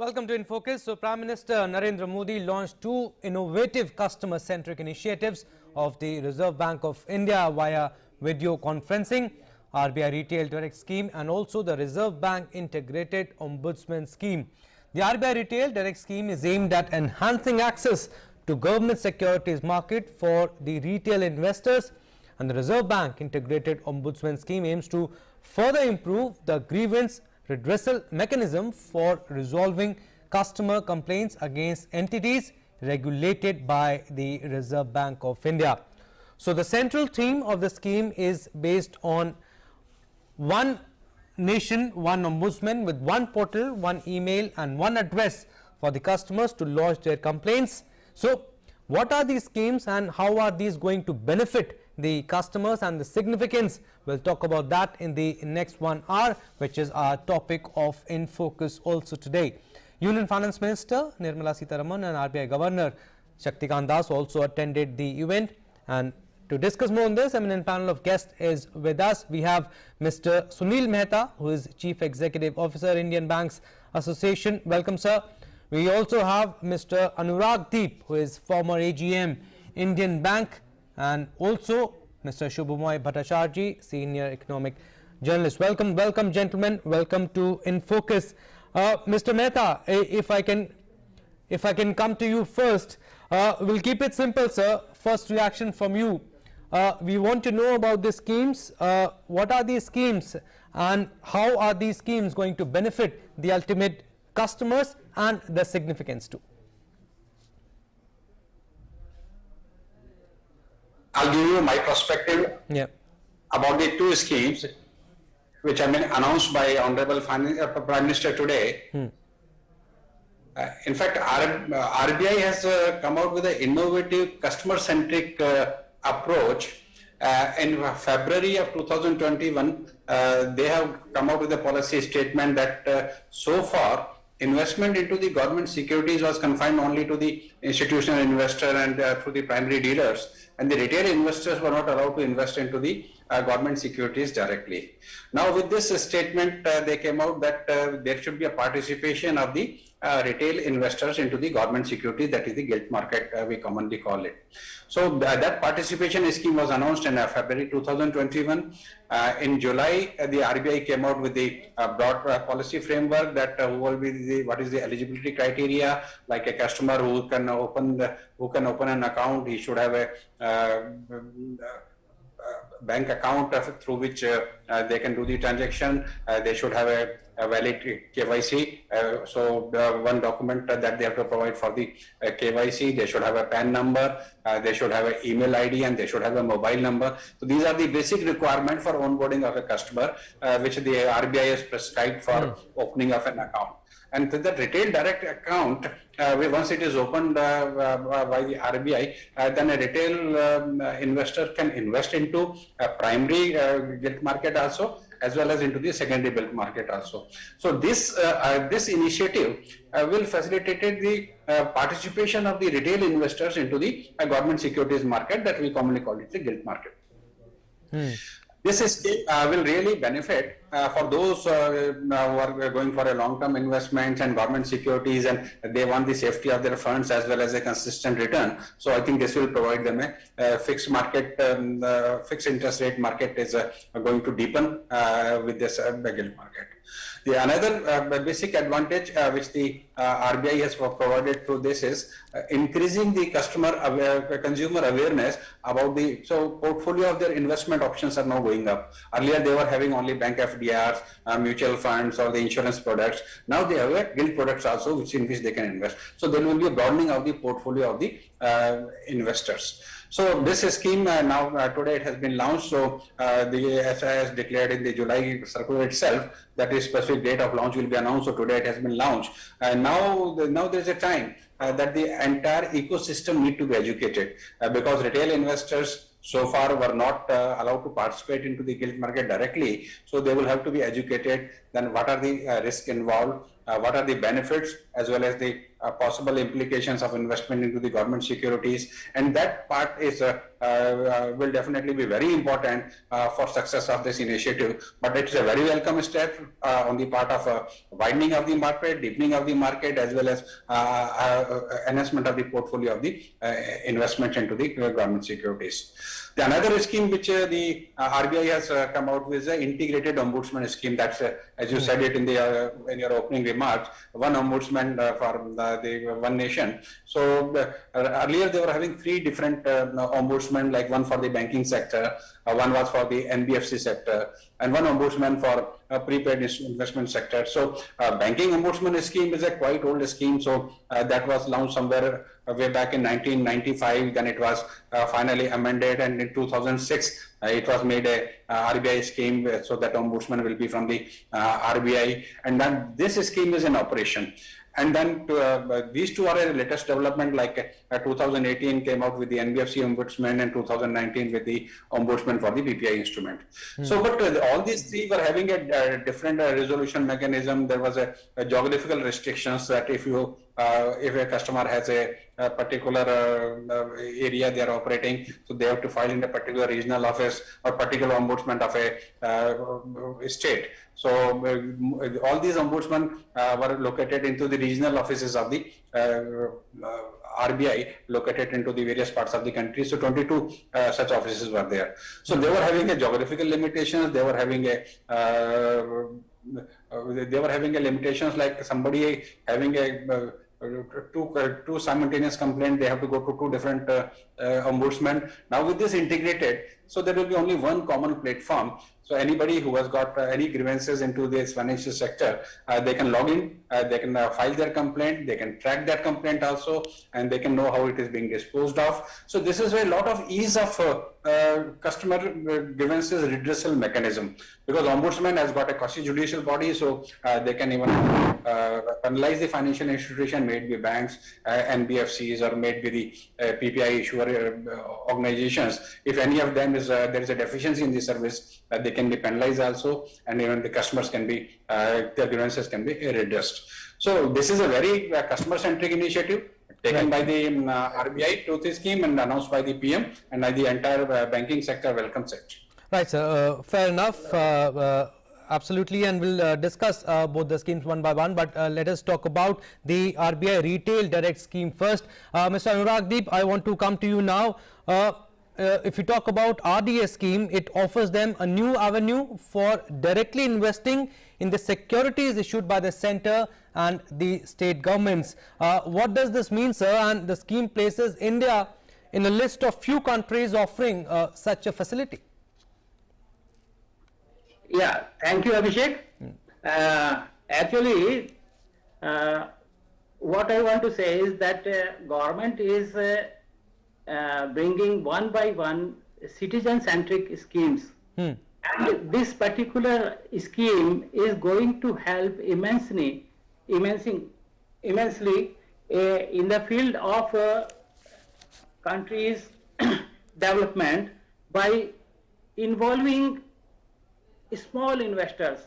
Welcome to In Focus. So, Prime Minister Narendra Modi launched two innovative customer-centric initiatives of the Reserve Bank of India via video conferencing, RBI Retail Direct Scheme and also the Reserve Bank Integrated Ombudsman Scheme. The RBI Retail Direct Scheme is aimed at enhancing access to government securities market for the retail investors, and the Reserve Bank Integrated Ombudsman Scheme aims to further improve the grievance redressal mechanism for resolving customer complaints against entities regulated by the Reserve Bank of India. So, the central theme of the scheme is based on one nation, one ombudsman with one portal, one email and one address for the customers to lodge their complaints. So, what are these schemes and how are these going to benefit the customers and the significance? We'll talk about that in the next 1 hour, which is our topic of In Focus also today. Union Finance Minister Nirmala Sitharaman and RBI Governor Shaktikant Das also attended the event, and to discuss more on this, eminent panel of guests is with us. We have Mr. Sunil Mehta, who is Chief Executive Officer, Indian Banks Association. Welcome, sir. We also have Mr. Anurag Deep, who is former AGM, Indian Bank, and also Mr. Shubhamoy Bhattacharjee, Senior Economic Journalist. Welcome, welcome, gentlemen. Welcome to In Focus. Mr. Mehta, if I can come to you first, we'll keep it simple, sir. First reaction from you. We want to know about the schemes. What are these schemes, and how are these schemes going to benefit the ultimate customers and the significance too? I'll give you my perspective about the two schemes which have been announced by Honorable Prime Minister today. In fact, RBI has come out with an innovative customer-centric approach. In February of 2021, they have come out with a policy statement that so far investment into the government securities was confined only to the institutional investor and through the primary dealers, and the retail investors were not allowed to invest into the government securities directly. Now with this statement, they came out that there should be a participation of the retail investors into the government securities, that is the gilt market, we commonly call it. So that participation scheme was announced in February 2021. In July, the RBI came out with the broad policy framework that what is the eligibility criteria, like a customer who can open an account, he should have a bank account through which they can do the transaction. They should have a valid KYC. So one document that they have to provide for the KYC, they should have a PAN number, they should have an email ID, and they should have a mobile number. So these are the basic requirements for onboarding of a customer, which the RBI has prescribed for opening of an account. And the retail direct account, once it is opened by the RBI, then a retail investor can invest into a primary gilt market also, as well as into the secondary gilt market also. So this initiative will facilitate the participation of the retail investors into the government securities market, that we commonly call it the gilt market. This scheme will really benefit for those who are going for a long-term investments and government securities, and they want the safety of their funds as well as a consistent return. So I think this will provide them a fixed market, fixed interest rate market is going to deepen with this gilt market. The another basic advantage which the RBI has provided through this is increasing the consumer awareness about the portfolio of their investment options are now going up. Earlier they were having only bank FDRs, mutual funds or the insurance products. Now they have gilt products also, in which they can invest. So there will be a broadening of the portfolio of the investors. So this scheme now today it has been launched. So the SI has declared in the July circular itself that the specific date of launch will be announced. So today it has been launched, and now there is a time that the entire ecosystem need to be educated, because retail investors so far were not allowed to participate into the gilt market directly. So they will have to be educated. Then what are the risks involved? what are the benefits as well as the possible implications of investment into the government securities, and that part is will definitely be very important for success of this initiative. But it's a very welcome step on the part of widening of the market, deepening of the market, as well as enhancement of the portfolio of the investment into the government securities. The another scheme which the RBI has come out with is an integrated ombudsman scheme. That's as you said it in the in your opening remarks, one ombudsman for the one nation. So earlier they were having three different ombudsmen, like one for the banking sector, one was for the NBFC sector, and one ombudsman for prepaid investment sector. So banking ombudsman scheme is a quite old scheme. So that was launched somewhere way back in 1995. Then it was finally amended, and in 2006 it was made a RBI scheme, so that ombudsman will be from the RBI, and then this scheme is in operation. And then these two are a latest development, like 2018 came out with the NBFC ombudsman, and 2019 with the ombudsman for the BPI instrument. So, but all these three were having a different resolution mechanism. There was a geographical restrictions that if a customer has a particular area they are operating, so they have to file in a particular regional office or particular ombudsman of a state. So all these ombudsmen were located into the regional offices of the RBI, located into the various parts of the country. So 22 such offices were there. So they were having a geographical limitations. They were having a limitations, like somebody having a two simultaneous complaint, they have to go to two different ombudsmen. Now with this integrated, so there will be only one common platform. So anybody who has got any grievances into this financial sector, they can log in, they can file their complaint, they can track that complaint also, and they can know how it is being disposed of. So this is a lot of ease of customer grievances redressal mechanism, because ombudsman has got a quasi-judicial body, so they can even analyze the financial institution, may it be banks, NBFCs, or may it be the PPI issuer organizations. If any of them is there is a deficiency in the service, they can be penalized also, and even the customers can be their grievances can be redressed. So this is a very customer-centric initiative taken by the RBI through this scheme and announced by the PM, and the entire banking sector welcomes it. Right, sir. Fair enough. Absolutely, and we'll discuss both the schemes one by one, but let us talk about the RBI Retail Direct Scheme first. Mr. Anurag Deep, I want to come to you now. If you talk about RDS scheme, it offers them a new avenue for directly investing in the securities issued by the centre and the state governments. What does this mean, sir? And the scheme places India in a list of few countries offering such a facility. Yeah, thank you, Abhishek. Actually, what I want to say is that government is bringing one by one citizen-centric schemes. And this particular scheme is going to help immensely in the field of countries' development by involving small investors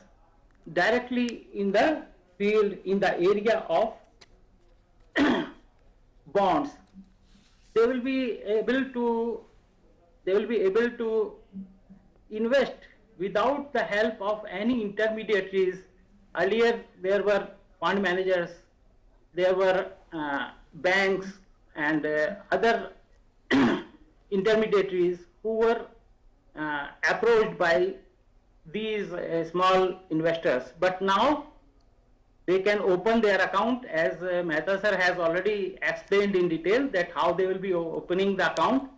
directly in the field, in the area of bonds. They will be able to invest without the help of any intermediaries. Earlier there were fund managers, there were banks and other intermediaries who were approached by these small investors. But now they can open their account, as Mehta sir has already explained in detail that how they will be opening the account.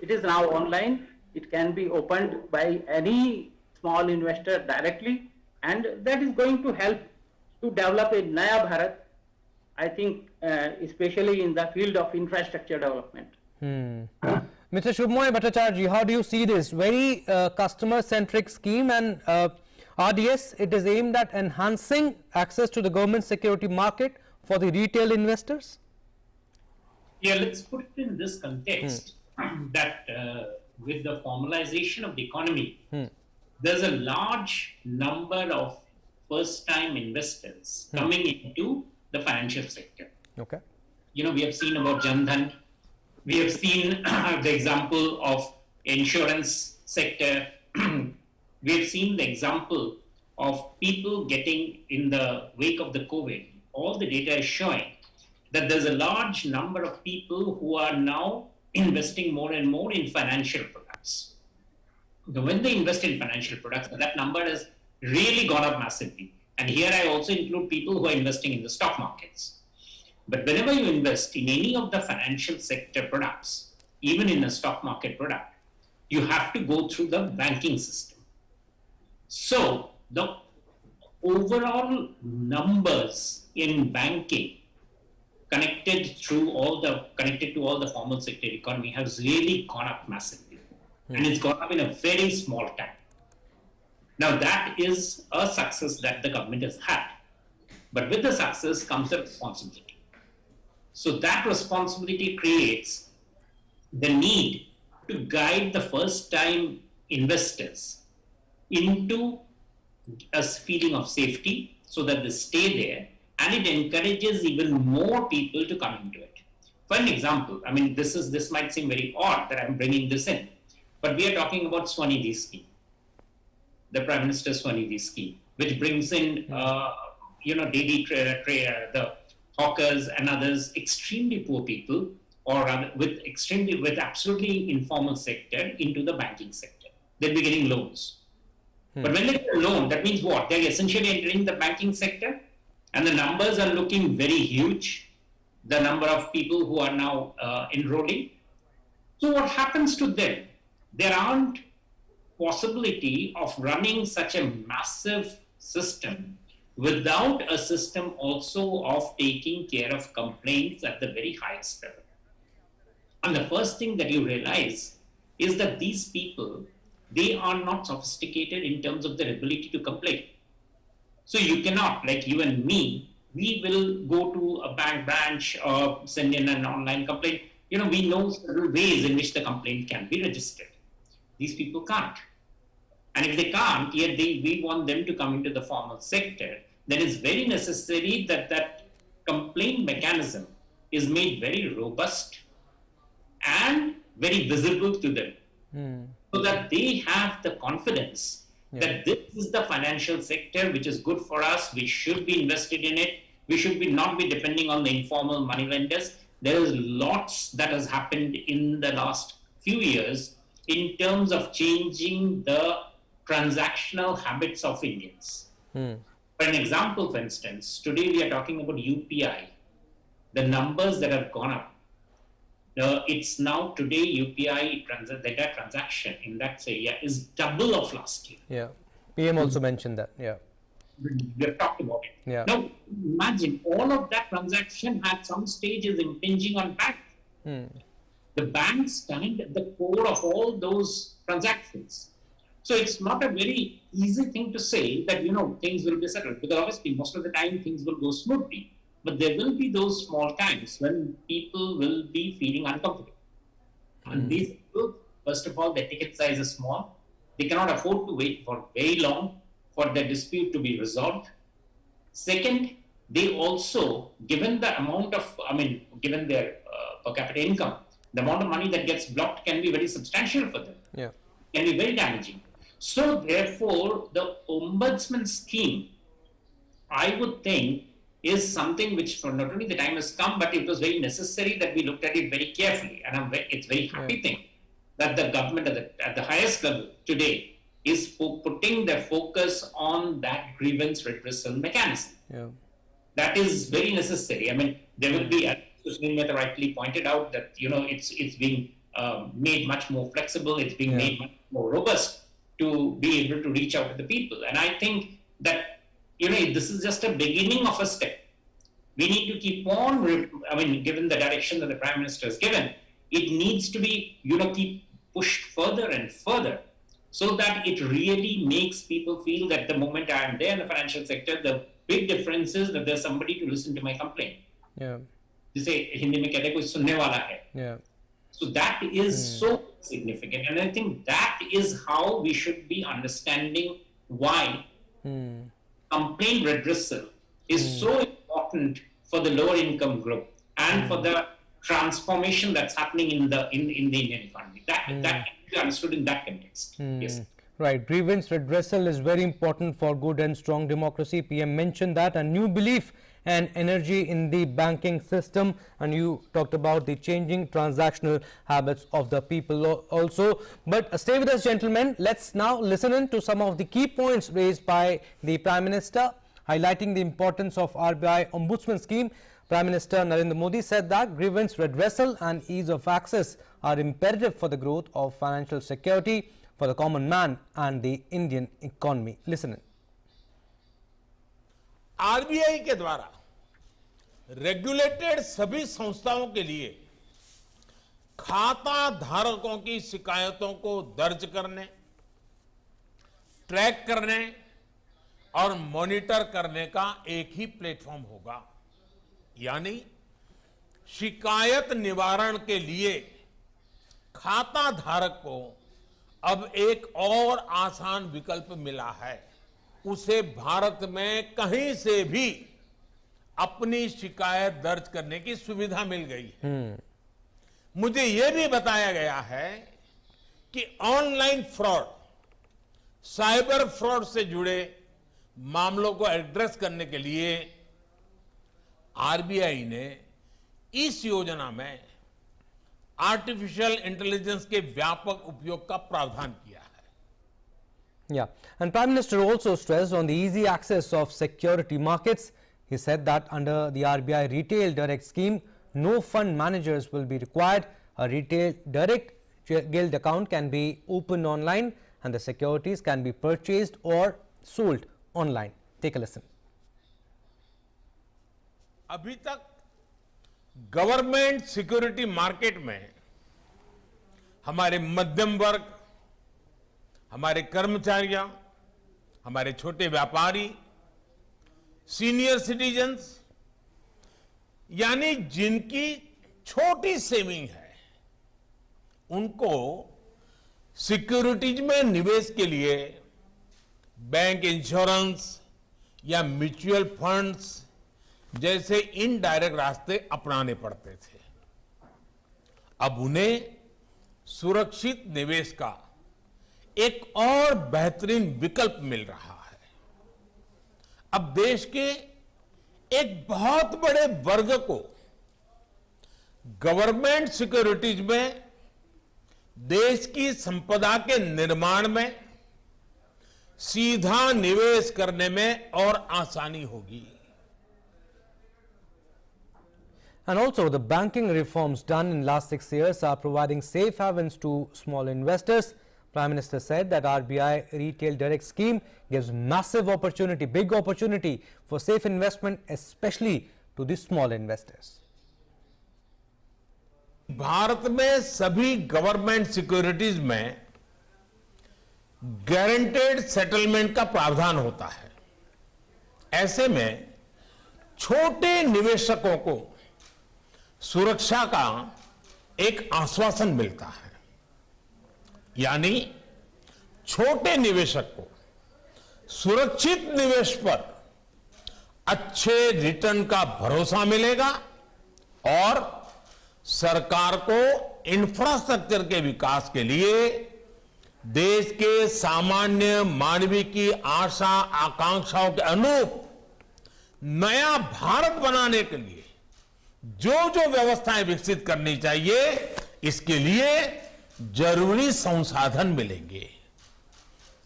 It is now online. It can be opened by any small investor directly, and that is going to help to develop a Naya Bharat, I think, especially in the field of infrastructure development. Mr. Shubhmoy Bhattacharya, how do you see this? Very customer-centric scheme, and RDS, it is aimed at enhancing access to the government security market for the retail investors? Yeah, let's put it in this context that with the formalization of the economy, there's a large number of first-time investors coming into the financial sector. Okay. You know, we have seen about Jan Dhan. We have seen the example of insurance sector. We have seen the example of people getting in the wake of the COVID. All the data is showing that there's a large number of people who are now investing more and more in financial products. When they invest in financial products, that number has really gone up massively. And here I also include people who are investing in the stock markets. But whenever you invest in any of the financial sector products, even in a stock market product, you have to go through the banking system. So the overall numbers in banking connected to all the formal sector economy has really gone up massively. And it's gone up in a very small time. Now that is a success that the government has had. But with the success comes the responsibility. So that responsibility creates the need to guide the first-time investors into a feeling of safety so that they stay there, and it encourages even more people to come into it. For an example, I mean, this might seem very odd that I'm bringing this in, but we are talking about Swanidhi scheme, the Prime Minister's Swanidhi scheme, which brings in, daily the hawkers and others, extremely poor people, or rather with absolutely informal sector into the banking sector. They'll be getting loans. But when they get a loan, that means what? They're essentially entering the banking sector, and the numbers are looking very huge, the number of people who are now enrolling. So what happens to them? There aren't possibility of running such a massive system without a system also of taking care of complaints at the very highest level. And the first thing that you realize is that these people, they are not sophisticated in terms of their ability to complain. So you cannot, like you and me, we will go to a bank branch or send in an online complaint. You know, we know several ways in which the complaint can be registered. These people can't. And if they can't, yet we want them to come into the formal sector, then it's very necessary that that complaint mechanism is made very robust and very visible to them, so that they have the confidence that this is the financial sector which is good for us. We should be invested in it. We should not be depending on the informal money lenders. There is lots that has happened in the last few years in terms of changing the transactional habits of Indians. For an example, for instance, today we are talking about UPI. The numbers that have gone up. It's now today UPI data transaction in that area is double of last year. Yeah, PM also mentioned that. Yeah, we have talked about it. Yeah. Now imagine all of that transaction at some stage is impinging on bank. The banks stand at the core of all those transactions. So it's not a very easy thing to say that, things will be settled, because obviously most of the time things will go smoothly. But there will be those small times when people will be feeling uncomfortable. And these people, first of all, their ticket size is small. They cannot afford to wait for very long for their dispute to be resolved. Second, they also, given the amount of, given their per capita income, the amount of money that gets blocked can be very substantial for them. Yeah. Can be very damaging. So therefore, the ombudsman scheme, I would think, is something which for not only the time has come, but it was very necessary that we looked at it very carefully. And it's very happy thing that the government at the highest level today is putting their focus on that grievance redressal mechanism. Yeah. That is very necessary. I mean, there will be, as Sunil Mehta rightly pointed out, that it's being made much more flexible. It's being made much more robust to be able to reach out to the people. And I think that this is just a beginning of a step. We need to keep on, given the direction that the Prime Minister has given, it needs to be, keep pushed further and further, so that it really makes people feel that the moment I am there in the financial sector, the big difference is that there's somebody to listen to my complaint. Yeah. Jise Hindi mein kehte hai, koi sunne wala hai. Yeah. So that is so significant. And I think that is how we should be understanding why complaint redressal is so important for the lower income group and for the transformation that's happening in the Indian economy. That can be understood in that context. Yes. Right, grievance redressal is very important for good and strong democracy. PM mentioned that, a new belief and energy in the banking system, and you talked about the changing transactional habits of the people also. But stay with us, gentlemen. Let's now listen in to some of the key points raised by the Prime Minister, highlighting the importance of RBI Ombudsman scheme. Prime Minister Narendra Modi said that grievance redressal and ease of access are imperative for the growth of financial security for the common man and the Indian economy. Listen in. RBI के द्वारा regulated सभी संस्थाओं के लिए खाता धारकों की शिकायतों को दर्ज करने, ट्रैक करने और मॉनिटर करने का एक ही प्लेटफॉर्म होगा। यानी शिकायत निवारण के लिए खाता धारक को अब एक और आसान विकल्प मिला है। उसे भारत में कहीं से भी अपनी शिकायत दर्ज करने की सुविधा मिल गई है। मुझे यह भी बताया गया है कि ऑनलाइन फ्रॉड, साइबर फ्रॉड से जुड़े मामलों को एड्रेस करने के लिए आरबीआई ने इस योजना में आर्टिफिशियल इंटेलिजेंस के व्यापक उपयोग का प्रावधान किया है। Yeah, and Prime Minister also stressed on the easy access of security markets. He said that under the RBI Retail Direct scheme, no fund managers will be required. A retail direct guild account can be opened online and the securities can be purchased or sold online. Take a listen. अभी तक government security market में हमारे मध्यम वर्ग, हमारे कर्मचारियों, हमारे छोटे व्यापारी, सीनियर सिटीजन्स, यानी जिनकी छोटी सेविंग है, उनको सिक्योरिटीज में निवेश के लिए बैंक इंश्योरेंस या म्यूचुअल फंड्स जैसे इनडायरेक्ट रास्ते अपनाने पड़ते थे। अब उन्हें सुरक्षित निवेश का एक और बेहतरीन विकल्प मिल रहा है। अब देश के एक बहुत बड़े वर्ग को गवर्नमेंट सिक्योरिटीज में देश की संपदा के निर्माण में सीधा निवेश करने में और आसानी होगी। And also, the banking reforms done in last 6 years are providing safe havens to small investors. Prime Minister said that RBI Retail Direct scheme gives massive opportunity, big opportunity for safe investment, especially to the small investors. Bharat में सभी government securities में guaranteed settlement का प्रावधान होता है। ऐसे में छोटे निवेशकों को सुरक्षा का एक आश्वासन मिलता है। यानी छोटे निवेशक को सुरक्षित निवेश पर अच्छे रिटर्न का भरोसा मिलेगा और सरकार को इंफ्रास्ट्रक्चर के विकास के लिए देश के सामान्य मानवी की आशा आकांक्षाओं के अनुरूप नया भारत बनाने के लिए जो जो व्यवस्थाएं विकसित करनी चाहिए, इसके लिए जरूरी संसाधन मिलेंगे।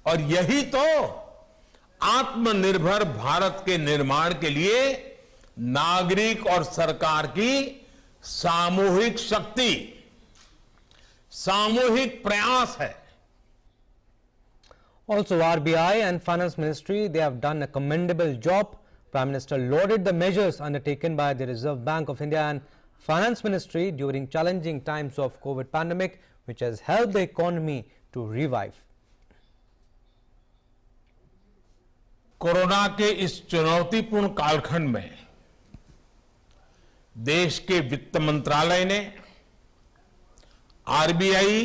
और यही तो आत्मनिर्भर भारत के निर्माण के लिए नागरिक और सरकार की सामूहिक शक्ति, सामूहिक प्रयास है। Also, RBI and Finance Ministry, they have done a commendable job. Prime Minister lauded the measures undertaken by the Reserve Bank of India and Finance Ministry during challenging times of COVID pandemic, which has helped the economy to revive. Corona के इस चुनौतीपूर्ण कालखंड में देश के वित्त मंत्रालय ने आरबीआई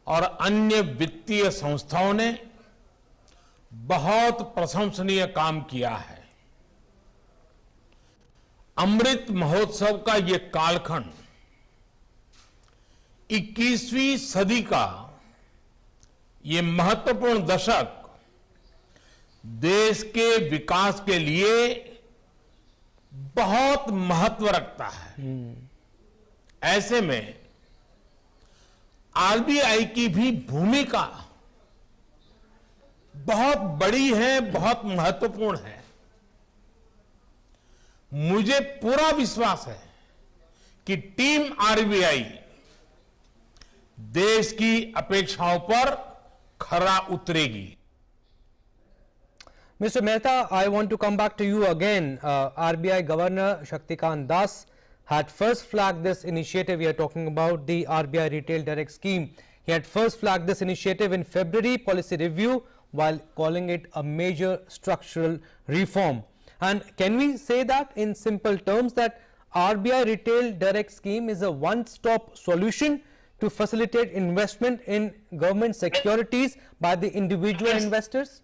और अन्य वित्तीय संस्थाओं ने बहुत प्रशंसनीय काम किया है। अमृत महोत्सव का ये कालखंड 21वीं सदी का ये महत्वपूर्ण दशक देश के विकास के लिए बहुत महत्व रखता है। ऐसे में आरबीआई की भी भूमिका बहुत बड़ी है, बहुत महत्वपूर्ण है। मुझे पूरा विश्वास है कि टीम आरबीआई देश की अपेक्षाओं पर खरा उतरेगी। Mr. Mehta, I want to come back to you again. RBI Governor Shaktikant Das had first flagged this initiative. We are talking about the RBI Retail Direct Scheme. He had first flagged this initiative in February policy review while calling it a major structural reform. And can we say that in simple terms that RBI Retail Direct Scheme is a one-stop solution to facilitate investment in government securities by the individual investors?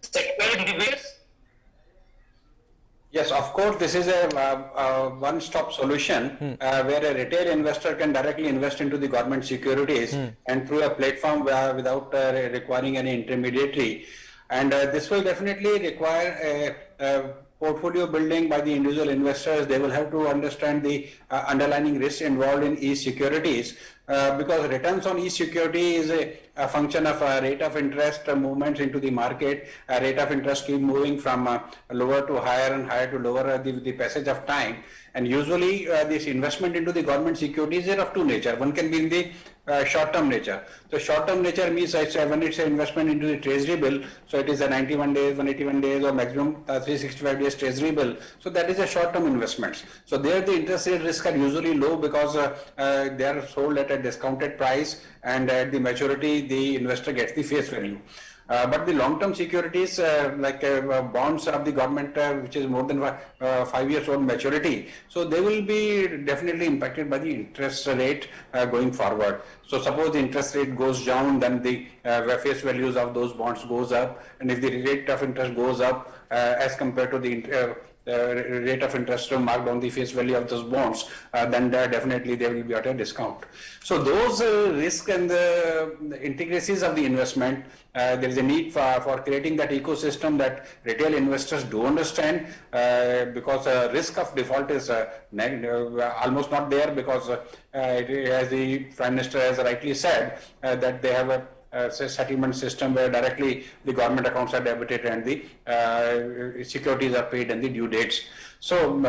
Yes, of course, this is a one-stop solution where a retail investor can directly invest into the government securities and through a platform without requiring any intermediary. And this will definitely require a portfolio building by the individual investors. They will have to understand the underlying risks involved in e-securities because returns on e-security is a function of rate of interest movements into the market. Rate of interest keep moving from lower to higher and higher to lower the passage of time. And usually this investment into the government securities is of two nature. One can be in the short-term nature. So short-term nature means when it's an investment into the treasury bill, so it is a 91 days, 181 days or maximum 365 days treasury bill. So that is a short-term investments. So there the interest rate risk are usually low because they are sold at a discounted price and at the maturity the investor gets the face value. But the long-term securities like bonds of the government which is more than 5 years old maturity, so they will be definitely impacted by the interest rate going forward. So suppose the interest rate goes down, then the face values of those bonds goes up, and if the rate of interest goes up as compared to the rate of interest marked on the face value of those bonds, then definitely they will be at a discount. So those risks and the intricacies of the investment, there is a need for creating that ecosystem that retail investors do understand because risk of default is almost not there because as the Prime Minister has rightly said that they have a settlement system where directly the government accounts are debited and the securities are paid and the due dates. So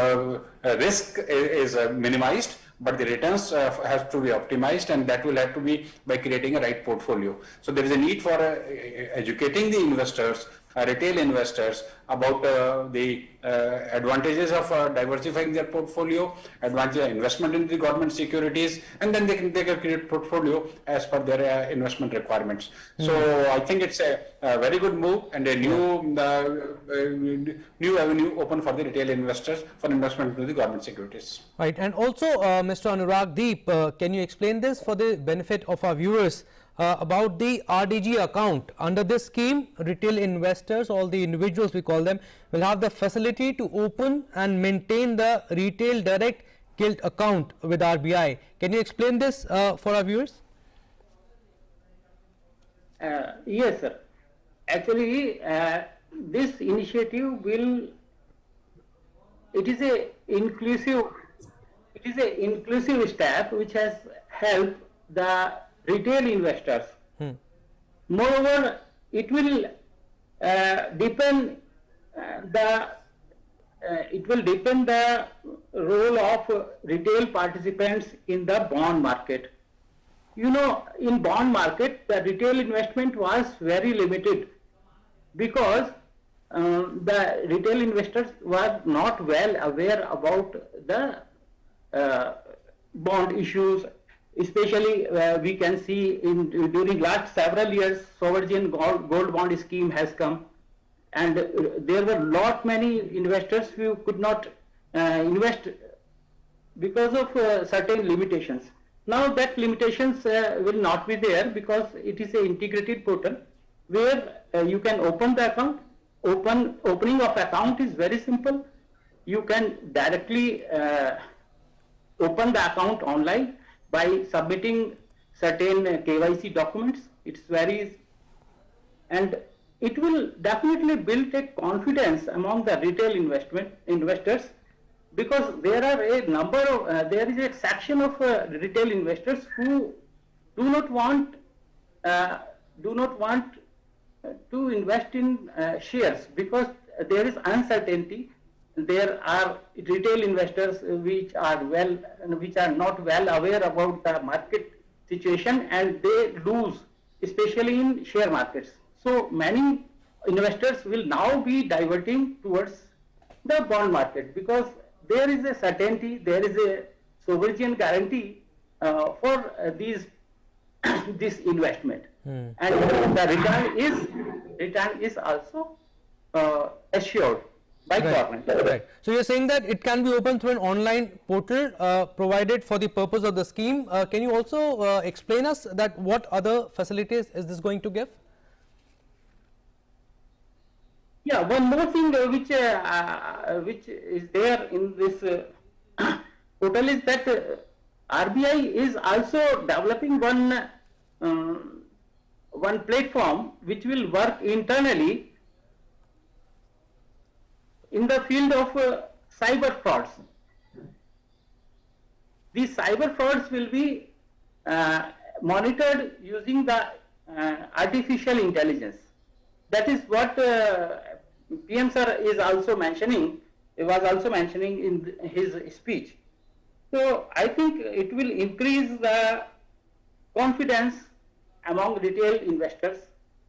risk is minimized, but the returns have to be optimized, and that will have to be by creating a right portfolio. So there is a need for educating the investors, retail investors about the advantages of diversifying their portfolio, advantage of investment in the government securities, and then they can create portfolio as per their investment requirements. So I think it's a very good move and a new avenue open for the retail investors for investment into the government securities. Right, and also Mr. Anurag Deep, can you explain this for the benefit of our viewers? About the RDG account. Under this scheme, retail investors, all the individuals we call them, will have the facility to open and maintain the retail direct gilt account with RBI. Can you explain this for our viewers? Yes, sir. Actually, this initiative will, it is a inclusive step which has helped the retail investors. Moreover, it will deepen the role of retail participants in the bond market. You know, in bond market, the retail investment was very limited because the retail investors were not well aware about the bond issues. Especially we can see during last several years, sovereign gold bond scheme has come, and there were many investors who could not invest because of certain limitations. Now that limitations will not be there because it is an integrated portal where you can open the account opening of account is very simple. You can directly open the account online by submitting certain KYC documents. It's very easy. And it will definitely build a confidence among the retail investors, because there are a number of, there is a section of retail investors who do not want to invest in shares, because there is uncertainty. There are retail investors which are not well aware about the market situation, and they lose, especially in share markets. So many investors will now be diverting towards the bond market, because there is a certainty, there is a sovereign guarantee for this investment, and the return is also assured by government. Right. So you're saying that it can be opened through an online portal provided for the purpose of the scheme. Can you also explain us that what other facilities is this going to give? Yeah, one more thing which is there in this portal is that RBI is also developing one platform which will work internally in the field of cyber frauds. These cyber frauds will be monitored using the artificial intelligence. That is what PM sir is also mentioning. He was also mentioning in his speech. So I think it will increase the confidence among retail investors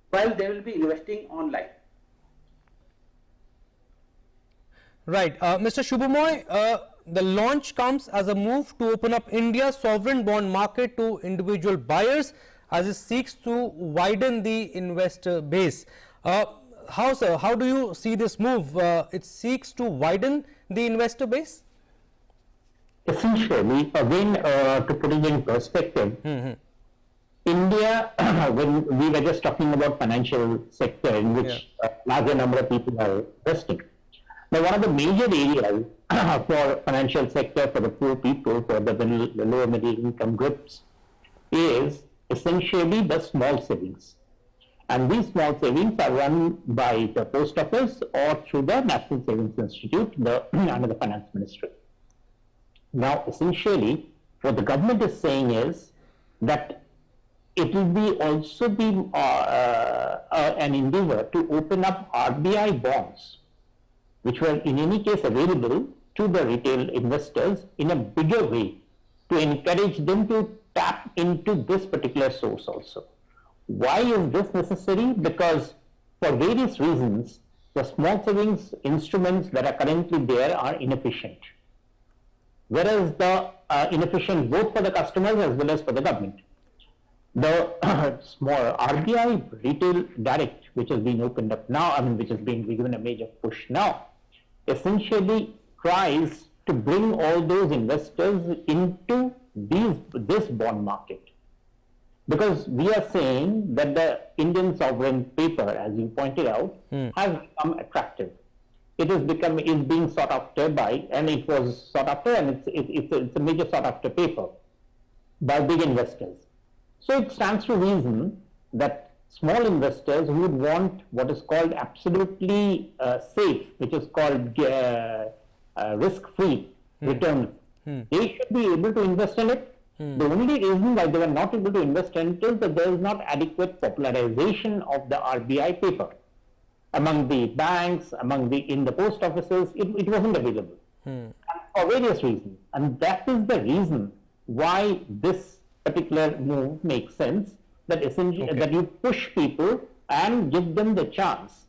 while they will be investing online. Right. Mr. Shubhamoy, the launch comes as a move to open up India's sovereign bond market to individual buyers as it seeks to widen the investor base. How, sir? How do you see this move? It seeks to widen the investor base? Essentially, again, to put it in perspective, India, when we were just talking about financial sector in which a larger number of people are investing. Now, one of the major areas for financial sector, for the poor people, for the lower middle income groups, is essentially the small savings. And these small savings are run by the post office or through the National Savings Institute under the Finance Ministry. Now, essentially, what the government is saying is that it will be also be an endeavor to open up RBI bonds, which were in any case available to the retail investors in a bigger way, to encourage them to tap into this particular source also. Why is this necessary? Because for various reasons, the small savings instruments that are currently there are inefficient. Whereas the inefficient both for the customers as well as for the government. The small RBI Retail Direct, which has been opened up now, which has been given a major push now, essentially tries to bring all those investors into this bond market. Because we are saying that the Indian sovereign paper, as you pointed out, has become attractive. It is being sought after by, and it was sought after, and it's a major sought after paper by big investors. So it stands to reason that small investors who would want what is called absolutely safe, which is called risk-free returns, they should be able to invest in it. The only reason why they were not able to invest in it is that there is not adequate popularization of the RBI paper among the banks, in the post offices. It wasn't available for various reasons, and that is the reason why this particular move makes sense. That essentially that you push people and give them the chance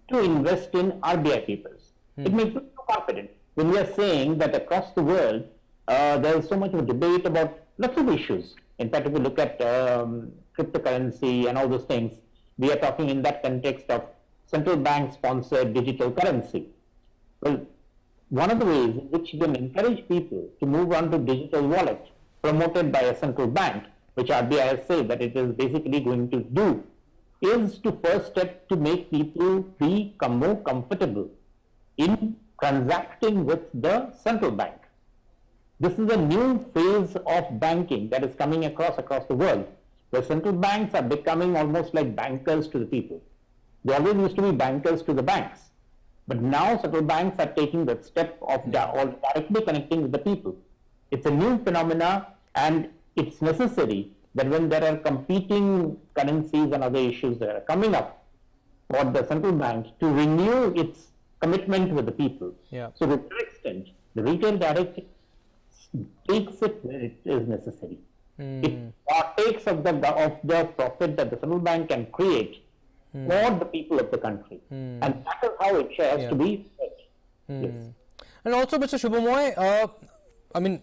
to invest in RBI papers. It makes them so confident. When we are saying that across the world there is so much of a debate about lots of issues. In fact, if you look at cryptocurrency and all those things, we are talking in that context of central bank sponsored digital currency. Well, one of the ways in which you can encourage people to move on to digital wallet promoted by a central bank, which RBI has said that it is basically going to do is to first step to make people become more comfortable in transacting with the central bank. This is a new phase of banking that is coming across the world, where central banks are becoming almost like bankers to the people. They always used to be bankers to the banks, but now central banks are taking that step of directly connecting with the people. It's a new phenomena, and it's necessary that when there are competing currencies and other issues that are coming up, for the central bank to renew its commitment with the people. Yeah. So to that extent, the retail direct takes it where it is necessary. It partakes of the profit that the central bank can create for the people of the country, and that is how it has to be fed. Yes. And also, Mr. Shubhamoy, I mean,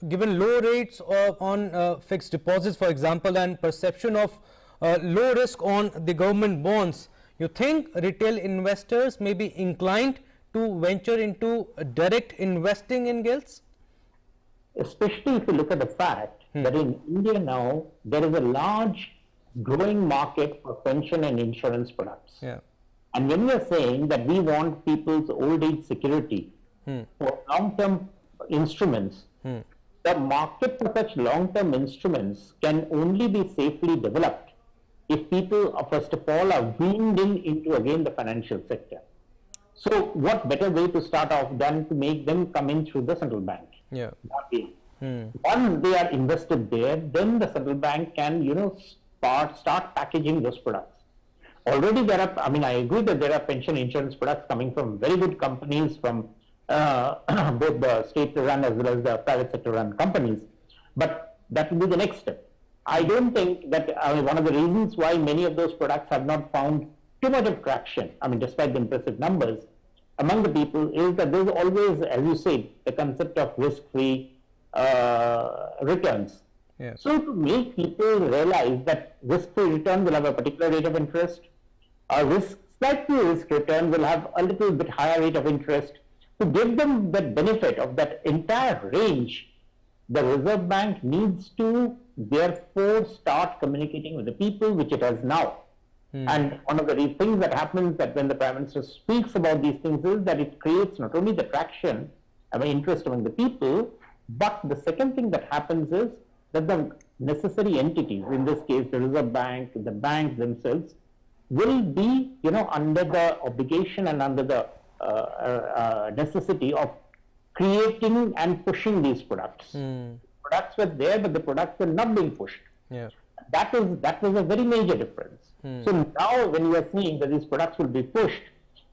given low rates on fixed deposits, for example, and perception of low risk on the government bonds, you think retail investors may be inclined to venture into direct investing in gilts? Especially if you look at the fact that in India now, there is a large growing market for pension and insurance products. Yeah. And when we are saying that we want people's old age security for long-term instruments, the market for such long-term instruments can only be safely developed if people, first of all, are weaned into again the financial sector. So what better way to start off than to make them come in through the central bank? Yeah. Once they are invested there, then the central bank can, start packaging those products. Already there are, I mean, I agree that there are pension insurance products coming from very good companies, from both the state-run as well as the private sector-run companies. But that will be the next step. I don't think that, one of the reasons why many of those products have not found too much of traction, I mean, despite the impressive numbers among the people, is that there is always, as you said, the concept of risk-free returns. Yeah. So to make people realize that risk-free return will have a particular rate of interest, a slightly risk return will have a little bit higher rate of interest, to give them the benefit of that entire range, the Reserve Bank needs to therefore start communicating with the people, which it has now. And one of the things that happens that when the Prime Minister speaks about these things is that it creates not only the traction, interest among the people, but the second thing that happens is that the necessary entities, in this case the Reserve Bank, the banks themselves, will be, under the obligation and under the necessity of creating and pushing these products. Products were there, but the products were not being pushed. Yeah. That was a very major difference. So now when you are seeing that these products will be pushed,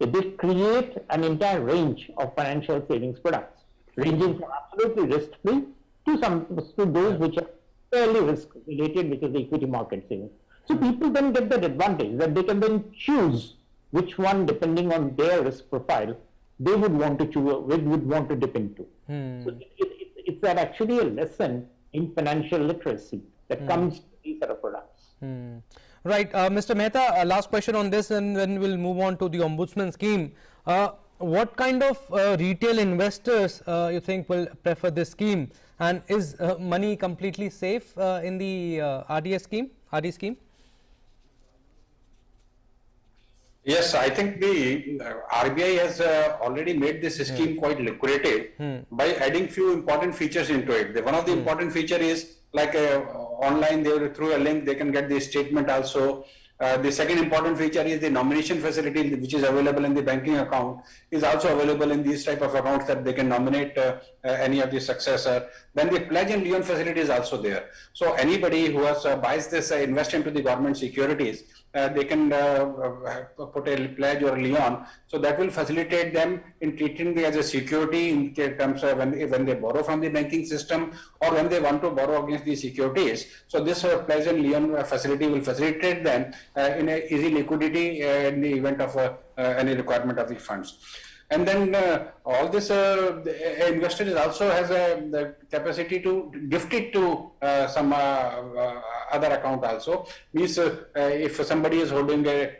they create an entire range of financial savings products, ranging from absolutely risk-free to those which are fairly risk-related, which is the equity market savings. So people then get that advantage that they can then choose which one, depending on their risk profile, they would want to choose, would want to dip into. So it's actually a lesson in financial literacy that comes to these sort of products. Right, Mr. Mehta, last question on this, and then we'll move on to the Ombudsman scheme. What kind of retail investors you think will prefer this scheme, and is money completely safe in the RD scheme? Yes, I think the RBI has already made this scheme quite lucrative by adding few important features into it. One of the important feature is like online, through a link they can get the statement also. The second important feature is the nomination facility, which is available in the banking account, is also available in these type of accounts, that they can nominate any of the successor. Then the pledge and lien facility is also there. So anybody who has buys this invest into the government securities, they can put a pledge or lien. So that will facilitate them in treating it as a security in terms of when they borrow from the banking system, or when they want to borrow against the securities. So this pledge and lien facility will facilitate them in a easy liquidity in the event of any requirement of the funds. And then all this investor also has the capacity to gift it to some other account also. Means if somebody is holding a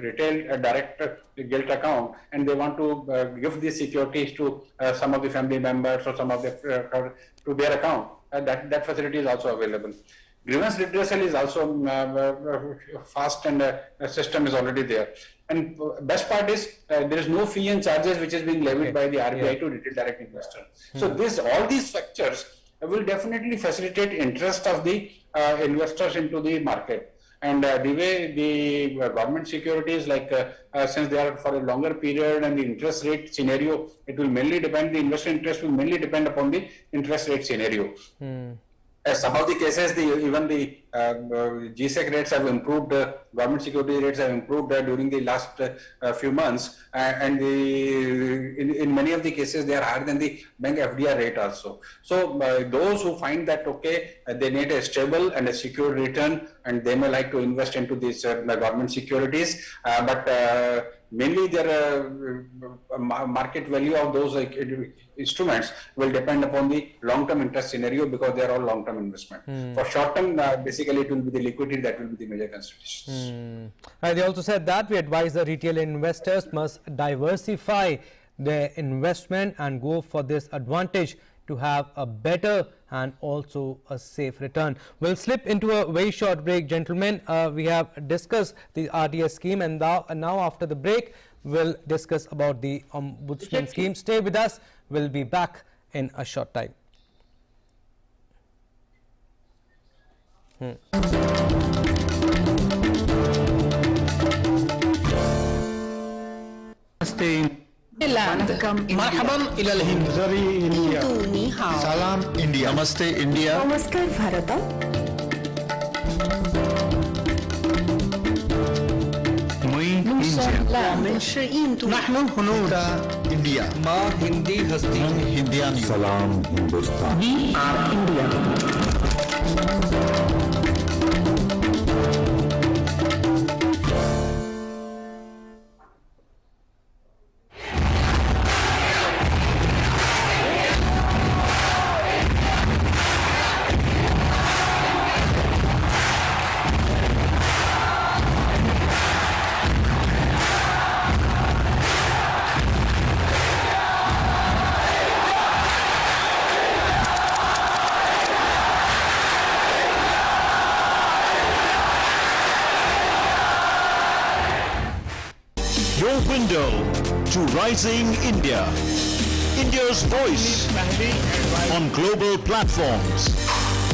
retail direct gilt account and they want to give these securities to some of the family members or some of the to their account, that facility is also available. grievance redressal is also fast, and a system is already there. And best part is there is no fee and charges which is being levied by the RBI to retail direct investor. So all these factors will definitely facilitate interest of the investors into the market. And the way the government securities, like since they are for a longer period, and the interest rate scenario, it will mainly depend, the investor interest will mainly depend upon the interest rate scenario. Some of the cases, even the GSEC rates have improved, government security rates have improved during the last few months, and in many of the cases they are higher than the bank FDR rate also. So those who find that they need a stable and a secure return, and they may like to invest into these government securities, but mainly their market value of those instruments will depend upon the long-term interest scenario, because they are all long-term investment. For short-term, basically it will be the liquidity that will be the major consideration. They also said that we advise the retail investors must diversify their investment and go for this advantage to have a better and also a safe return. We'll slip into a very short break, gentlemen. We have discussed the RDS scheme, and now after the break we'll discuss about the Ombudsman scheme. Stay with us. We'll be back in a short time. مرحبا إلى الهند. سلام إنديا. نمسते إنديا. नमस्कार भारत. نحن هنود إنديا. ما हिंदी हस्ती हिंदियानी. सलाम Hindustan. We are India. Your window to rising India. India's voice on global platforms.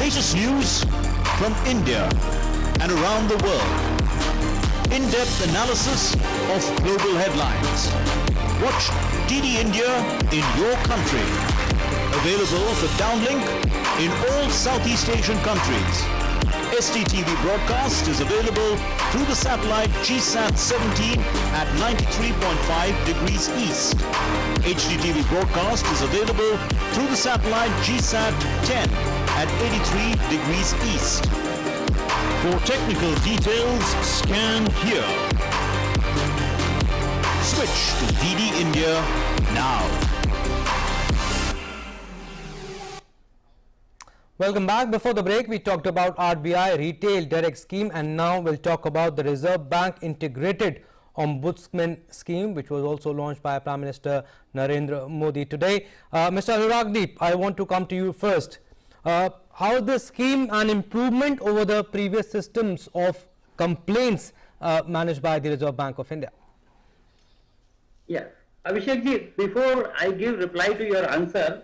Latest news from India and around the world. In-depth analysis of global headlines. Watch DD India in your country. Available for downlink in all Southeast Asian countries. STTV broadcast is available through the satellite GSAT 17 at 93.5 degrees east. HDTV broadcast is available through the satellite GSAT 10 at 83 degrees east. For technical details, scan here. Switch to DD India now. Welcome back. Before the break, we talked about RBI Retail Direct Scheme, and now we'll talk about the Reserve Bank Integrated Ombudsman Scheme, which was also launched by Prime Minister Narendra Modi today. Mr. Anuragdeep, I want to come to you first. How is this scheme an improvement over the previous systems of complaints managed by the Reserve Bank of India? Yeah, Abhishek ji, before I give reply to your answer,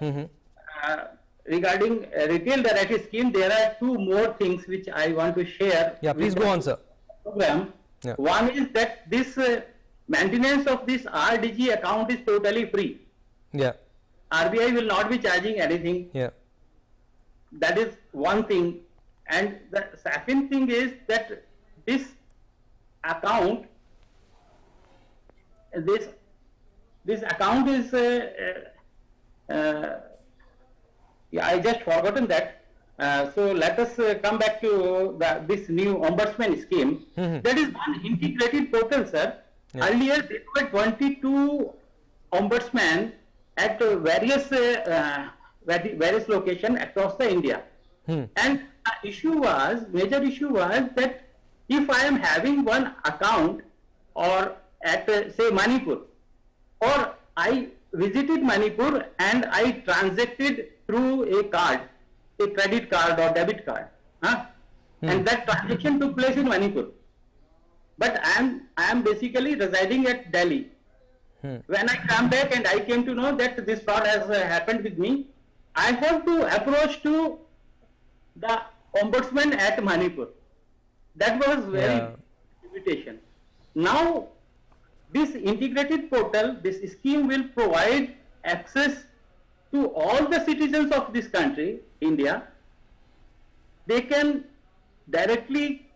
regarding retail direct scheme, there are two more things which I want to share. Yeah, please go on, sir. Program. Yeah. One is that this maintenance of this RDG account is totally free. Yeah. RBI will not be charging anything. Yeah. That is one thing. And the second thing is that this account, this account is yeah, I just forgotten that. So let us come back to this new ombudsman scheme. That is one integrated portal, sir. Yeah. Earlier, there were 22 ombudsmen at various locations across the India. And the issue was, major issue was that if I am having one account or at say Manipur, or I visited Manipur and I transacted through a card, a credit card or debit card, and that transaction took place in Manipur. But I am basically residing at Delhi. When I come back and I came to know that this fraud has happened with me, I have to approach to the ombudsman at Manipur. That was very invitation. Now, this integrated portal, this scheme will provide access to all the citizens of this country, India. They can directly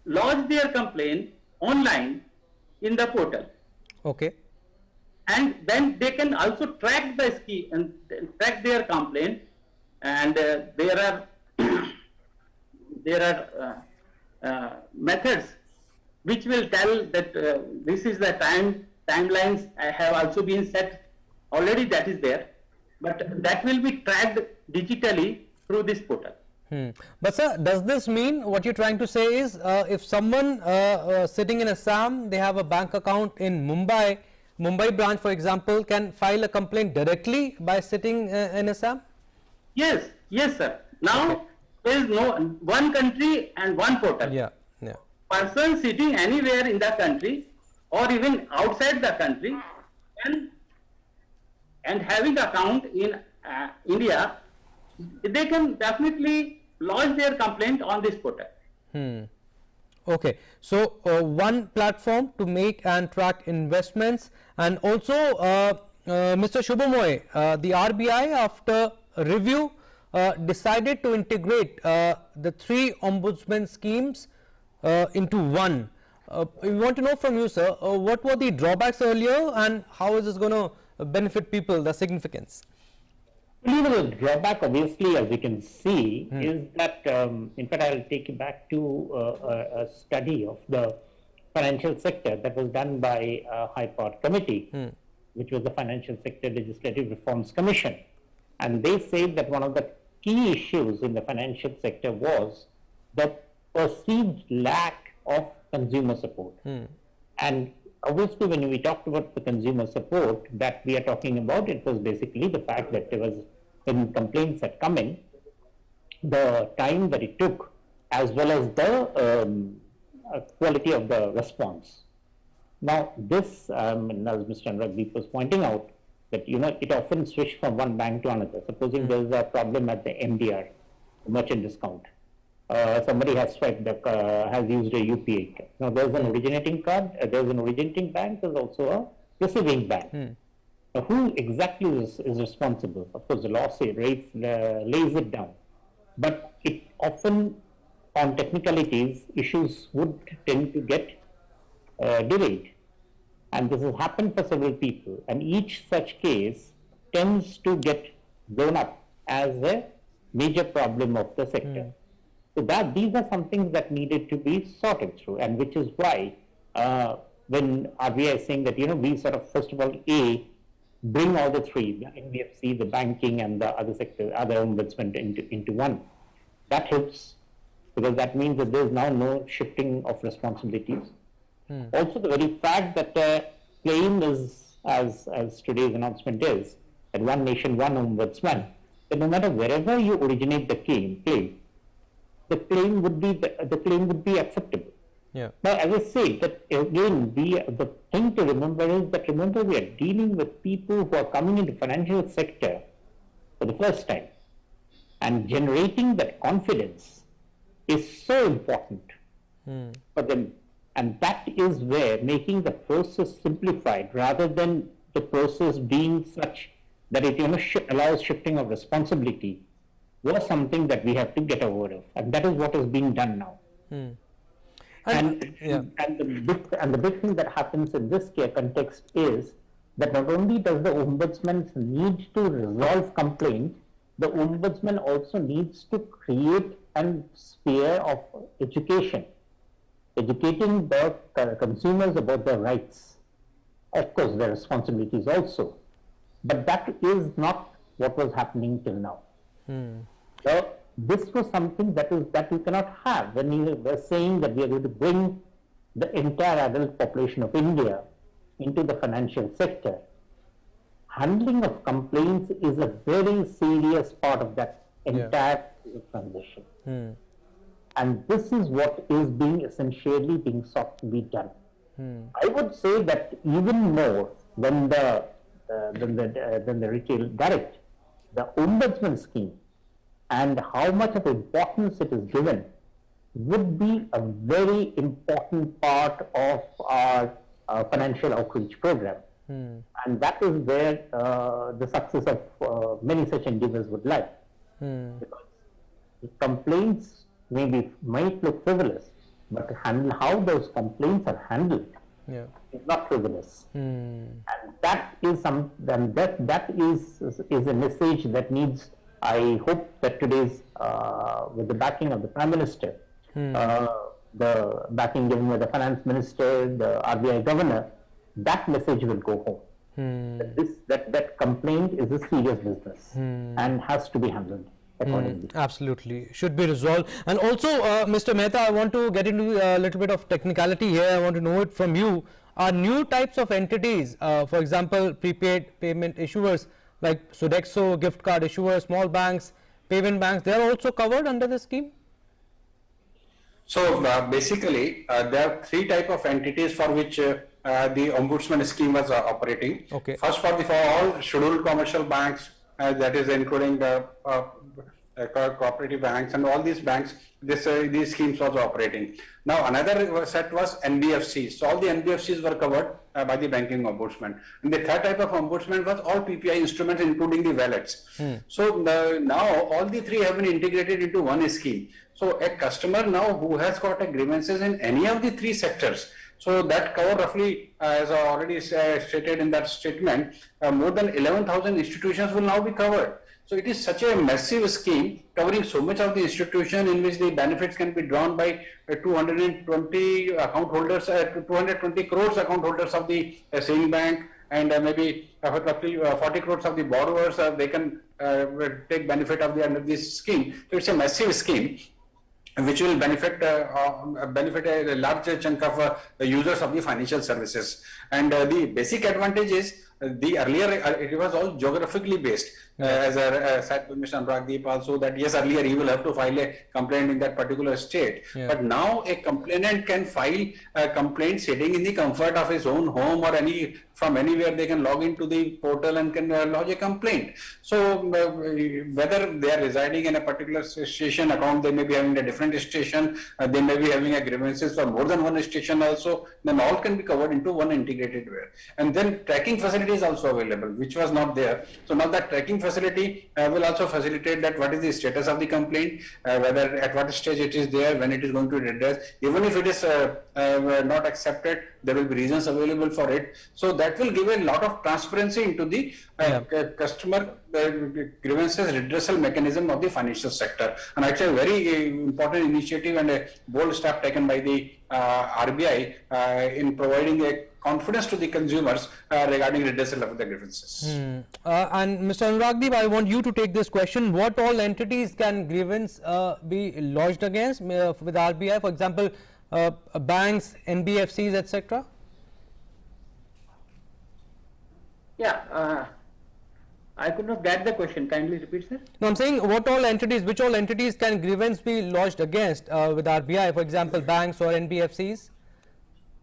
lodge their complaint online in the portal. Okay. And then they can also track the scheme and track their complaint. And there are methods which will tell that this is the timelines have also been set already, that is there, but that will be tracked digitally through this portal. But sir, does this mean what you're trying to say is if someone sitting in Assam, they have a bank account in Mumbai branch for example, can file a complaint directly by sitting in Assam? Yes, sir. Now there is no one country and one portal. Yeah. Person sitting anywhere in the country or even outside the country and having account in India, they can definitely lodge their complaint on this portal. Okay, so one platform to make and track investments, and also Mr. Shubhamoy, the RBI after a review decided to integrate the 3 ombudsman schemes into one. We want to know from you, sir, what were the drawbacks earlier and how is this going to benefit people, the significance? The drawback, obviously, as you can see, is that, in fact, I'll take you back to a study of the financial sector that was done by a high-powered committee, which was the Financial Sector Legislative Reforms Commission. And they said that one of the key issues in the financial sector was the perceived lack of consumer support. And obviously, when we talked about the consumer support that we are talking about, it was basically the fact that there was, when complaints had come in, the time that it took, as well as the quality of the response. Now, this, as Mr. Anurag was pointing out, that it often switched from one bank to another. Supposing there is a problem at the MDR, merchant discount. Somebody has swiped has used a UPI card. Now there's an originating card, there's an originating bank, there's also a receiving bank. Now who exactly is responsible? Of course, the law lays it down, but it often, on technicalities, issues would tend to get delayed. And this has happened for several people, and each such case tends to get blown up as a major problem of the sector. So these are some things that needed to be sorted through, and which is why when RBI is saying that we sort of first of all bring all the 3, the NBFC, the banking, and the other sector, other ombudsman into one. That helps, because that means that there is now no shifting of responsibilities. Also, the very fact that claim is, as today's announcement is, that one nation, one ombudsman, that no matter wherever you originate the claim, the claim would be acceptable. Yeah. Now, as I say, that again, the thing to remember is that we are dealing with people who are coming into financial sector for the first time, and generating that confidence is so important for them. And that is where making the process simplified, rather than the process being such that it allows shifting of responsibility, was something that we have to get over of, and that is what is being done now. And the big thing that happens in this context is that not only does the ombudsman need to resolve complaints, the ombudsman also needs to create a sphere of education, educating the consumers about their rights. Of course, their responsibilities also, but that is not what was happening till now. So this was something that we cannot have when we were saying that we are going to bring the entire adult population of India into the financial sector. Handling of complaints is a very serious part of that entire transition. And this is what is being essentially being sought to be done. I would say that even more than the retail direct, the ombudsman scheme and how much of importance it is given would be a very important part of our financial outreach program. And that is where the success of many such endeavors would lie. Because complaints might look frivolous, but how those complaints are handled is not frivolous. And that is that is a message that needs, I hope that today's, with the backing of the Prime Minister, the backing given by the Finance Minister, the RBI Governor, that message will go home. That complaint is a serious business and has to be handled accordingly. Absolutely, should be resolved. And also, Mr. Mehta, I want to get into a little bit of technicality here. I want to know it from you. Are new types of entities, for example, prepaid payment issuers like Sodexo, gift card issuers, small banks, payment banks, they are also covered under the scheme? So basically, there are three types of entities for which the ombudsman scheme was operating. Okay. First, for all scheduled commercial banks, that is including the cooperative banks and all these banks, these schemes was operating. Now another set was NBFCs. So all the NBFCs were covered by the banking ombudsman. And the third type of ombudsman was all PPI instruments, including the wallets. So now all the three have been integrated into one scheme. So a customer now who has got a grievances in any of the three sectors, so that cover roughly, as I already stated in that statement, more than 11,000 institutions will now be covered. So it is such a massive scheme covering so much of the institution in which the benefits can be drawn by 220 account holders, 220 crores account holders of the saving bank, and maybe roughly 40 crores of the borrowers, they can take benefit of under this scheme. So it's a massive scheme which will benefit a large chunk of the users of the financial services. And the basic advantage is the earlier it was all geographically based, as said by Mr. Anuragdeep also, that yes, earlier he will have to file a complaint in that particular state, but now a complainant can file a complaint sitting in the comfort of his own home or from anywhere. They can log into the portal and can lodge a complaint. So whether they are residing in a particular station account, they may be having a different station, they may be having a grievances for more than one station also, then all can be covered into one integrated way. And then tracking facility is also available, which was not there. So now that tracking facility will also facilitate that what is the status of the complaint, whether at what stage it is there, when it is going to be redressed. Even if it is not accepted, there will be reasons available for it. So that will give a lot of transparency into the customer grievances redressal mechanism of the financial sector. And actually a very important initiative and a bold step taken by the RBI in providing a confidence to the consumers regarding redressal of the grievances. And Mr. Anuragdeep, I want you to take this question. What all entities can grievance be lodged against with RBI? For example, banks, NBFCs, etc. Yeah, I could not get the question. Kindly repeat, sir. No, I'm saying which all entities can grievance be lodged against with RBI? For example, banks or NBFCs.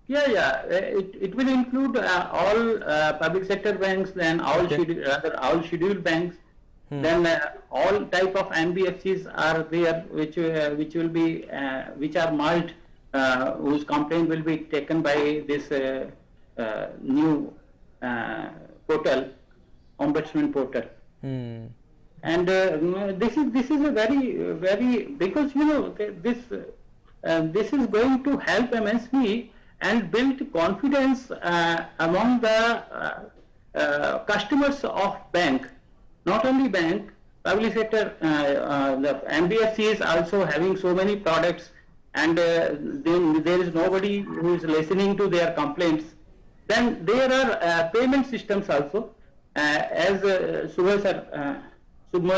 It will include all public sector banks, then all scheduled banks, then all type of NBFCs are there, which will be which are merged, whose complaint will be taken by this new portal, ombudsman portal. And this is a very because this is going to help MSME and build confidence among the customers of bank. Not only bank, public sector, the NBFC is also having so many products, and then there is nobody who is listening to their complaints. Then there are payment systems also, as Subhmay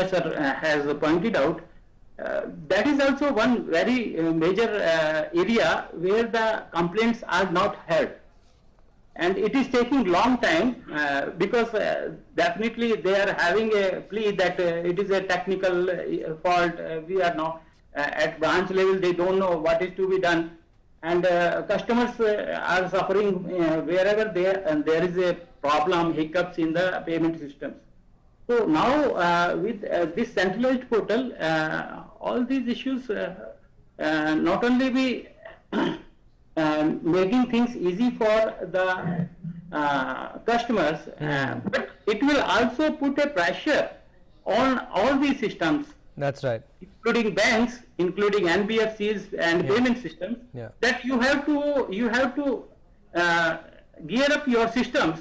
sir has pointed out. That is also one very major area where the complaints are not heard, and it is taking long time because definitely they are having a plea that it is a technical fault, we are not at branch level, they don't know what is to be done. And customers are suffering wherever there is a problem, hiccups in the payment systems. So now with this centralized portal, all these issues not only be making things easy for the customers, but it will also put a pressure on all these systems. That's right. Including banks, including NBFCs and payment systems, that you have to gear up your systems.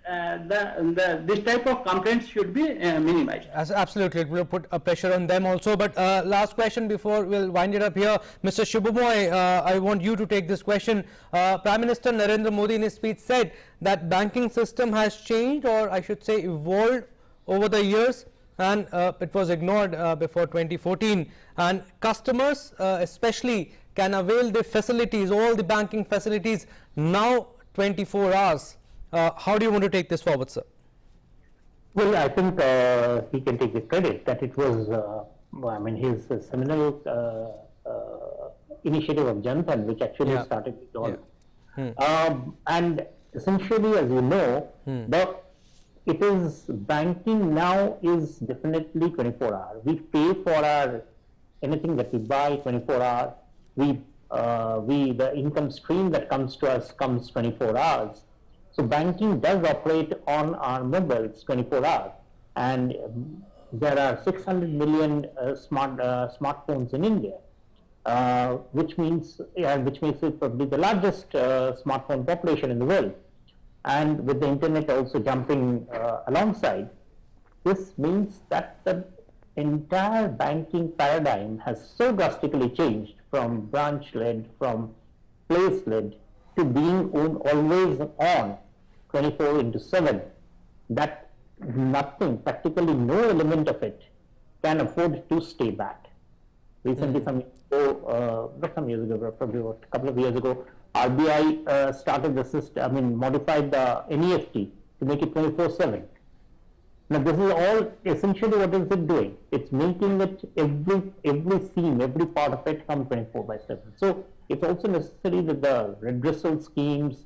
This type of complaints should be minimized. Absolutely, it will put a pressure on them also. But last question before we'll wind it up here, Mr. Shubhamoy, I want you to take this question. Prime Minister Narendra Modi in his speech said that banking system has changed, or I should say evolved over the years, and it was ignored before 2014, and customers especially can avail the facilities, all the banking facilities now 24 hours. How do you want to take this forward, sir? Well, I think he can take the credit that it was, his seminal initiative of Jan Dhan, which actually started with all. And essentially, as you know, it is banking now is definitely 24 hours. We pay for our anything that we buy 24 hours. The income stream that comes to us comes 24 hours. So banking does operate on our mobiles 24 hours, and there are 600 million smartphones in India, which makes it probably the largest smartphone population in the world. And with the internet also jumping alongside, this means that the entire banking paradigm has so drastically changed from branch-led, from place-led, to being always on 24/7, that nothing, practically no element of it can afford to stay back. Recently, not some years ago, probably a couple of years ago, RBI started the system, modified the NEFT to make it 24/7. Now, this is all essentially what is it doing? It's making it every seam, every part of it come 24/7. So it's also necessary that the redressal schemes,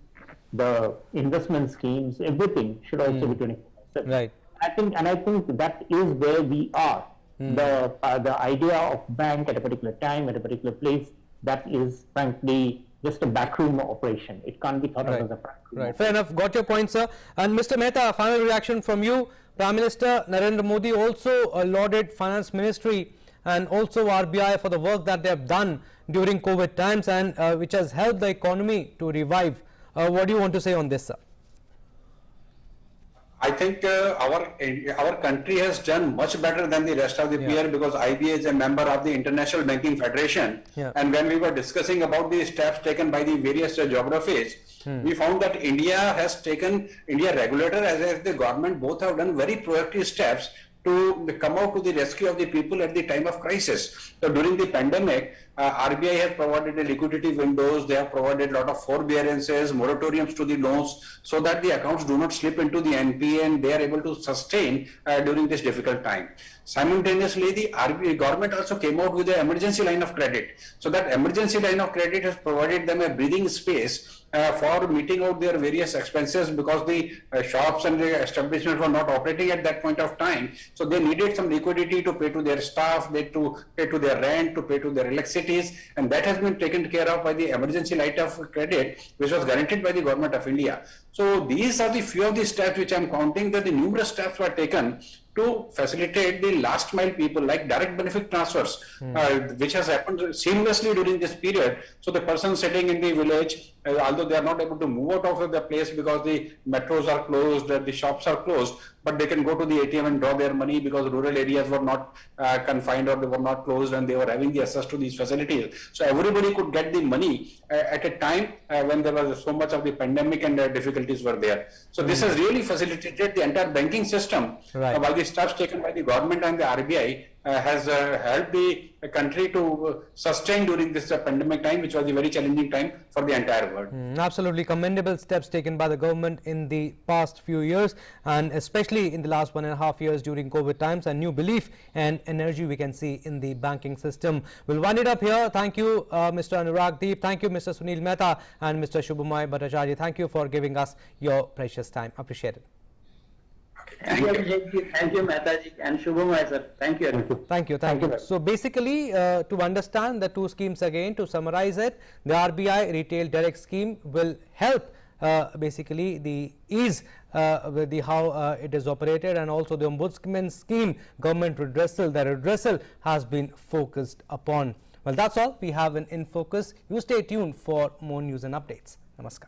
the investment schemes, everything should also be 24/7. Right. I think that is where we are. The idea of bank at a particular time, at a particular place, that is frankly just a backroom operation. It can't be thought of as a backroom. Right. Fair enough. Got your point, sir. And Mr. Mehta, final reaction from you. Prime Minister Narendra Modi also lauded Finance Ministry and also RBI for the work that they have done during COVID times, and which has helped the economy to revive. What do you want to say on this, sir? I think our country has done much better than the rest of the peer, because IBA is a member of the International Banking Federation. And when we were discussing about the steps taken by the various geographies, we found that India regulator as well as the government both have done very proactive steps to come out to the rescue of the people at the time of crisis. So during the pandemic, RBI has provided the liquidity windows, they have provided a lot of forbearances, moratoriums to the loans, so that the accounts do not slip into the NPA and they are able to sustain during this difficult time. Simultaneously, the RBI government also came out with an emergency line of credit. So that emergency line of credit has provided them a breathing space for meeting out their various expenses, because the shops and the establishments were not operating at that point of time. So they needed some liquidity to pay to their staff, to pay to their rent, to pay to their electricities, and that has been taken care of by the emergency line of credit, which was guaranteed by the government of India. So these are the few of the steps which I am counting, that the numerous steps were taken to facilitate the last mile people, like direct benefit transfers, which has happened seamlessly during this period. So the person sitting in the village, although they are not able to move out of the place because the metros are closed, the shops are closed, but they can go to the ATM and draw their money, because rural areas were not confined or they were not closed, and they were having the access to these facilities. So everybody could get the money at a time when there was so much of the pandemic and difficulties were there. So this has really facilitated the entire banking system by the steps taken by the government and the RBI has helped the country to sustain during this pandemic time, which was a very challenging time for the entire world. Absolutely commendable steps taken by the government in the past few years, and especially in the last 1.5 years during COVID times, and new belief and energy we can see in the banking system. We'll wind it up here. Thank you, Mr. Anurag Deep. Thank you, Mr. Sunil Mehta and Mr. Shubhamay Bhattacharya. Thank you for giving us your precious time. Appreciate it. Thank you, Abhishek. Thank you, Mehtaji and Shubhamay, sir. Thank you. Thank you. Thank you. So basically, to understand the two schemes again, to summarize it, the RBI retail direct scheme will help basically the ease with the how it is operated, and also the ombudsman scheme, government redressal, the redressal has been focused upon. Well, that's all we have in focus. You stay tuned for more news and updates. Namaskar.